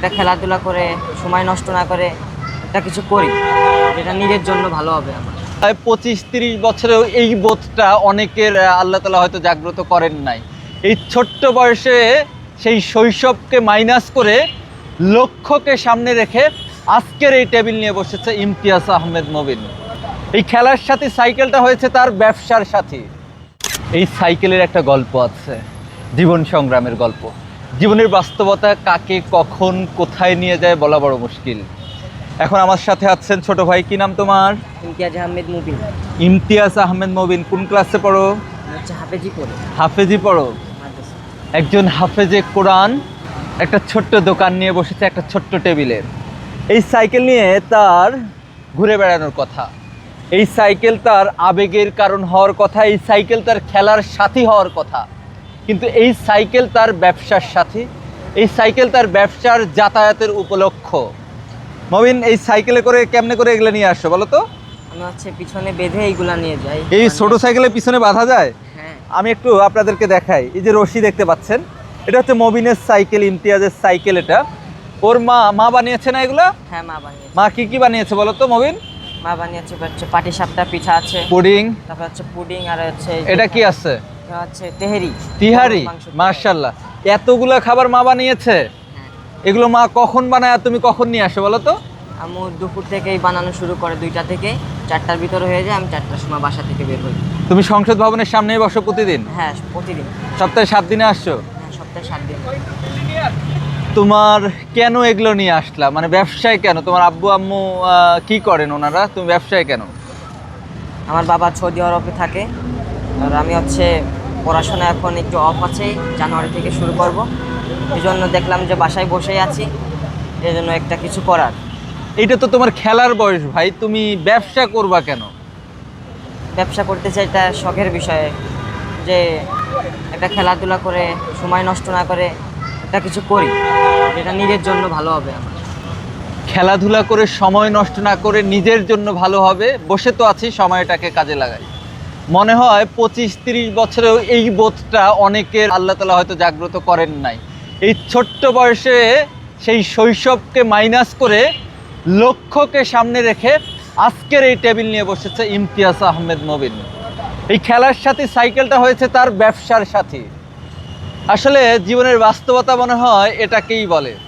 একটা খেলাধুলা করে সময় নষ্ট না করে একটা কিছু করি যেটা নিজের জন্য ভালো হবে আমার। প্রায় 25-30 বছরেও এই বোধটা অনেকের আল্লাহ তাআলা হয়তো জাগ্রত করেন নাই। এই ছোট্ট বয়সে সেই শৈশবকে মাইনাস করে লক্ষ্যকে সামনে রেখে আজকের এই টেবিল নিয়ে বসেছে ইমতিয়াজ আহমেদ মবিন। এই খেলার সাথে সাইকেলটা হয়েছে তার ব্যবসার সাথী। এই সাইকেলের একটা গল্প আছে, জীবন সংগ্রামের গল্প। জীবনের বাস্তবতা কাকে কখন কোথায় নিয়ে যায় বলা বড় মুশকিল। এখন আমার সাথে আছেন ছোট ভাই, কি নাম তোমার? ইমতিয়াজ আহমেদ মুবিন। ইমতিয়াজ আহমেদ মবিন কোন ক্লাসে পড়ো? হচ্ছে হাফেজি করে হাফেজি পড়ো। একজন হাফেজে কোরআন একটা ছোট্ট দোকান নিয়ে বসেছে একটা ছোট্ট টেবিলের। এই সাইকেল নিয়ে তার ঘুরে বেড়ানোর কথা, এই সাইকেল তার আবেগের কারণ হওয়ার কথা, এই সাইকেল তার খেলার সাথী হওয়ার কথা। কিন্তু এই সাইকেল তার ব্যবসার সাথী, এই সাইকেল তার ব্যবসার যাতায়াতের উপলক্ষ। মবিন, এই সাইকেলে করে কেমনে করে এগুলো নিয়ে আসছো বলো তো? আমি হচ্ছে পিছনে বেঁধে এইগুলা নিয়ে যাই। এই ছোট সাইকেলের পিছনে বাঁধা যায়? হ্যাঁ। আমি একটু আপনাদেরকে দেখাই। এই যে রশি দেখতে পাচ্ছেন, এটা হচ্ছে মবিনের সাইকেল, ইমতিয়াজের সাইকেল। এটা ওর মা বানিয়েছে না এগুলা? হ্যাঁ, মা বানিয়েছে। মা কি কি বানিয়েছে বলো তো মবিন? মা বানিয়েছে হচ্ছে পাটিসাপটা পিঠা আছে, পুডিং, তারপর হচ্ছে পুডিং, আর হচ্ছে এটা কি আছে? এটা হচ্ছে তেহেরি, তিহারি। মাংস তেহারি। মাশাআল্লাহ, এতগুলা খাবার মা বানিয়েছে। হ্যাঁ। এগুলো মা কখন বানায় আর তুমি কখন নিয়ে আসো বলো তো? আম্মু দুপুর থেকেই বানানো শুরু করে, 2টা থেকে 4টার ভিতরে হয়ে যায়। আমি 4টার সময় বাসা থেকে বের হই। তুমি সংসদ ভবনের সামনেই বসো প্রতিদিন? হ্যাঁ, প্রতিদিন। সপ্তাহে 7 দিনে আসছো? হ্যাঁ, সপ্তাহে 7 দিন। তোমার কেন এগুলো নিয়ে আসলা, মানে ব্যবসায় কেন? তোমার আব্বু আম্মু কি করেন ওনারা, তুমি ব্যবসায় কেন? আমার বাবা সৌদি আরবে থাকে, আর আমি হচ্ছে পড়াশোনা এখন একটু অফ আছে, জানুয়ারি থেকে শুরু করব। এই জন্য দেখলাম যে বাসায় বসেই আছি, এই জন্য একটা কিছু করার। এটা তো তোমার খেলার বয়স ভাই, তুমি ব্যবসা করবা কেন? ব্যবসা করতে চাই, এটা শখের বিষয়ে, যে একটা খেলাধুলা করে সময় নষ্ট না করে একটা কিছু করি যেটা নিজের জন্য ভালো হবে আমার। খেলাধুলা করে সময় নষ্ট না করে নিজের জন্য ভালো হবে, বসে তো আছি সময়টাকে কাজে লাগাই। মনে হয় 25-30 বছরেও এই বোধটা অনেকের আল্লাহ তাআলা হয়তো জাগ্রত করেন নাই। এই ছোট্ট বয়সে সেই শৈশবকে মাইনাস করে লক্ষ্যকে সামনে রেখে আজকের এই টেবিল নিয়ে বসেছে ইমতিয়াজ আহমেদ মবিন। এই খেলার সাথে সাইকেলটা হয়েছে তার ব্যবসার সাথী। আসলে জীবনের বাস্তবতা মনে হয় এটাকেই বলে।